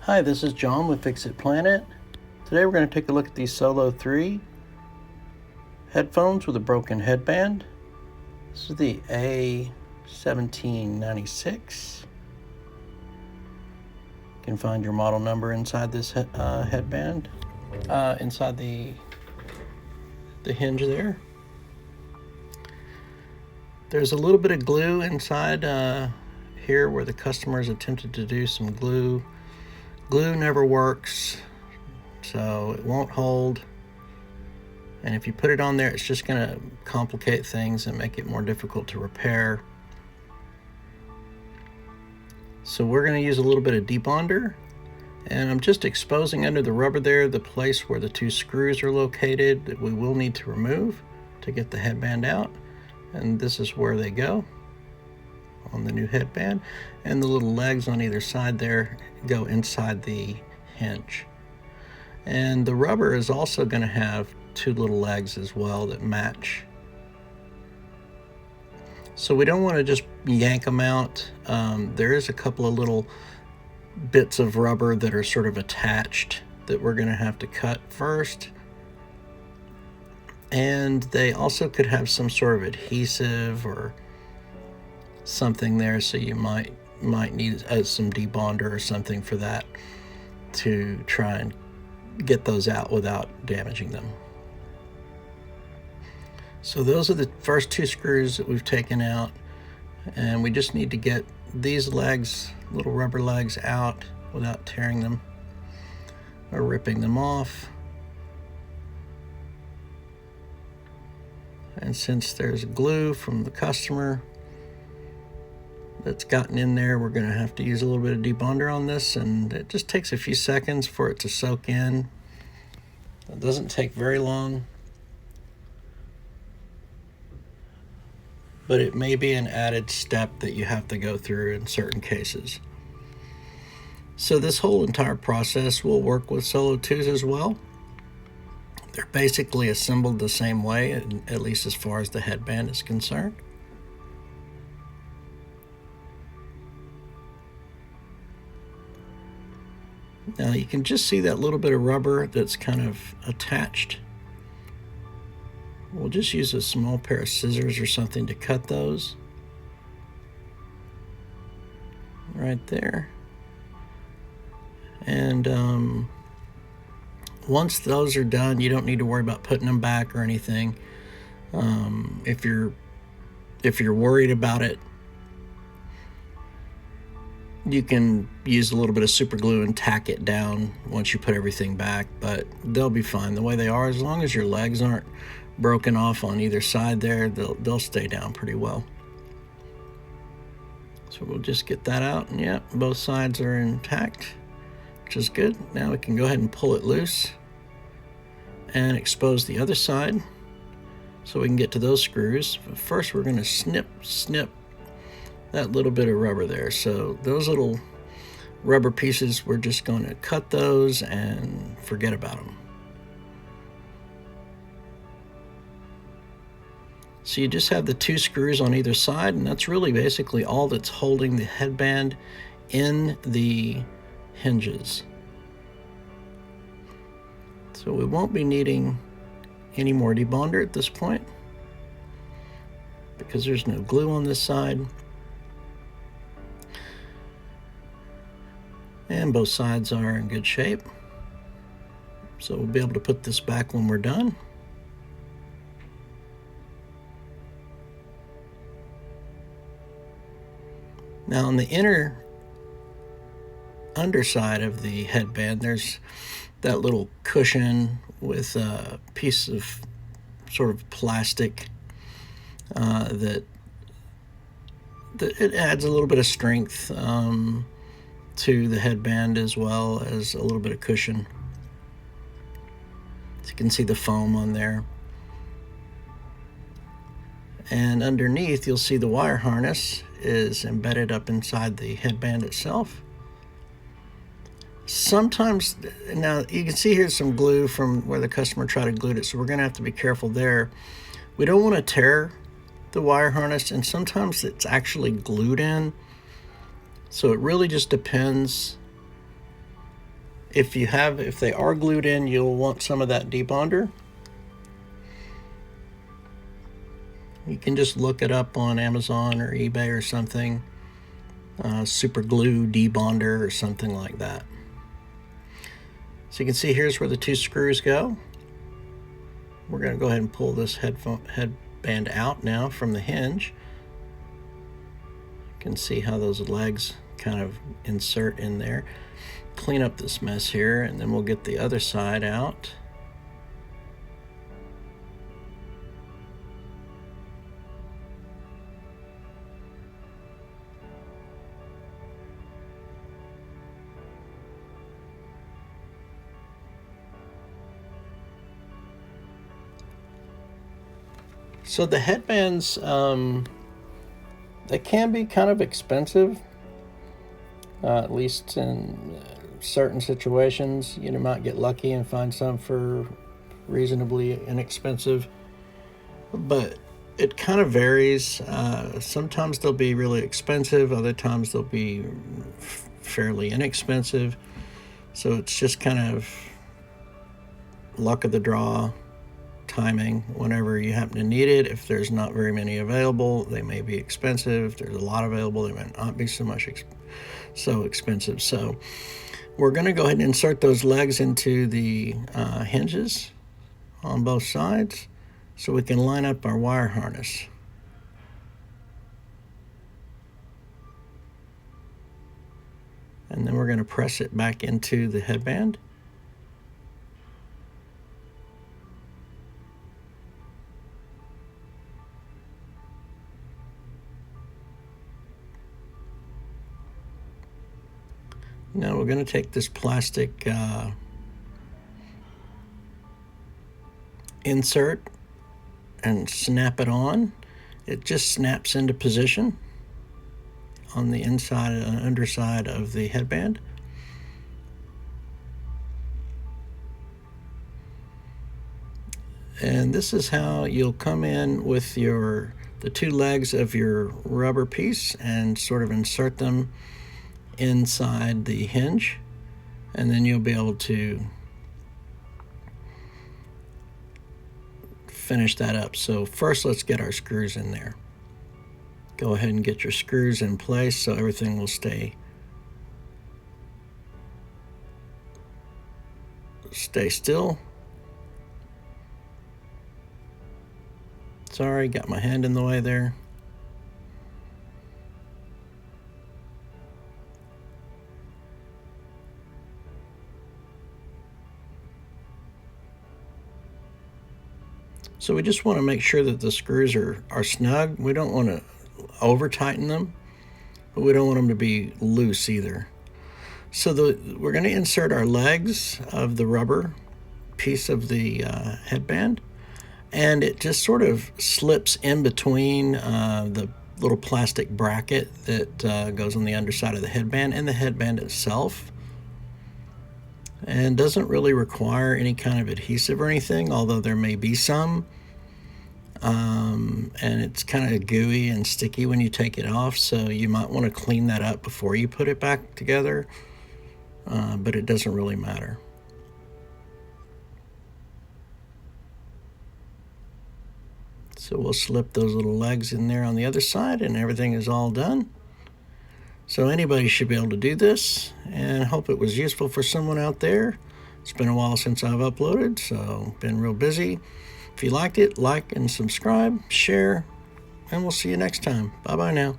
Hi, this is John with Fix It Planet. Today we're going to take a look at these Solo 3 headphones with a broken headband. This is the A1796. You can find your model number inside this headband, inside the hinge there. There's a little bit of glue inside here where the customers attempted to do some glue. Glue never works, so it won't hold, and if you put it on there, it's just going to complicate things and make it more difficult to repair. So we're going to use a little bit of debonder, and I'm just exposing under the rubber there the place where the two screws are located that we will need to remove to get the headband out, and this is where they go on the new headband, and the little legs on either side there go inside the hinge. And the rubber is also going to have two little legs as well that match. So we don't want to just yank them out. There is a couple of little bits of rubber that are sort of attached that we're going to have to cut first. And they also could have some sort of adhesive or something there, so you might need some debonder or something for that to try and get those out without damaging them. So those are the first two screws that we've taken out, and we just need to get these legs, little rubber legs, out without tearing them or ripping them off. And since there's glue from the customer that's gotten in there, we're going to have to use a little bit of debonder on this, and it just takes a few seconds for it to soak in. It doesn't take very long, but it may be an added step that you have to go through in certain cases. So this whole entire process will work with Solo 2s as well. They're basically assembled the same way, at least as far as the headband is concerned. Now you can just see that little bit of rubber that's kind of attached. We'll just use a small pair of scissors or something to cut those. Right there. And once those are done, you don't need to worry about putting them back or anything. If you're worried about it, you can use a little bit of super glue and tack it down once you put everything back, but they'll be fine the way they are. As long as your legs aren't broken off on either side there, they'll stay down pretty well. So we'll just get that out, and yeah, both sides are intact, which is good. Now we can go ahead and pull it loose and expose the other side so we can get to those screws. But first we're going to snip that little bit of rubber there. So those little rubber pieces, we're just going to cut those and forget about them. So you just have the two screws on either side, and that's really basically all that's holding the headband in the hinges. So we won't be needing any more debonder at this point because there's no glue on this side. And both sides are in good shape. So we'll be able to put this back when we're done. Now on the inner underside of the headband, there's that little cushion with a piece of sort of plastic that it adds a little bit of strength to the headband, as well as a little bit of cushion. So you can see the foam on there. And underneath you'll see the wire harness is embedded up inside the headband itself. Sometimes, now you can see here's some glue from where the customer tried to glue it, so we're going to have to be careful there. We don't want to tear the wire harness, and sometimes it's actually glued in. So it really just depends If they are glued in, you'll want some of that debonder. You can just look it up on Amazon or eBay or something. Super glue debonder or something like that. So you can see here's where the 2 screws go. We're going to go ahead and pull this headband out now from the hinge. You can see how those legs kind of insert in there. Clean up this mess here, and then we'll get the other side out. So the headbands, they can be kind of expensive, at least in certain situations. You might get lucky and find some for reasonably inexpensive, but it kind of varies. Sometimes they'll be really expensive, other times they'll be fairly inexpensive. So it's just kind of luck of the draw, timing, whenever you happen to need it. If there's not very many available, they may be expensive. If there's a lot available, they might not be so expensive. So we're going to go ahead and insert those legs into the hinges on both sides so we can line up our wire harness. And then we're going to press it back into the headband. Now we're going to take this plastic insert and snap it on. It just snaps into position on the inside and underside of the headband. And this is how you'll come in with the 2 legs of your rubber piece and sort of insert them inside the hinge, and then you'll be able to finish that up. So first, let's get our screws in there. Go ahead and get your screws in place so everything will stay still. Sorry, got my hand in the way there. So we just want to make sure that the screws are snug. We don't want to over tighten them, but we don't want them to be loose either. So we're going to insert our legs of the rubber piece of the headband, and it just sort of slips in between the little plastic bracket that goes on the underside of the headband and the headband itself, and doesn't really require any kind of adhesive or anything, although there may be some. And it's kind of gooey and sticky when you take it off, so you might want to clean that up before you put it back together, but it doesn't really matter. So we'll slip those little legs in there on the other side, and everything is all done. So anybody should be able to do this, and hope it was useful for someone out there. It's been a while since I've uploaded, so been real busy. If you liked it, like and subscribe, share, and we'll see you next time. Bye-bye now.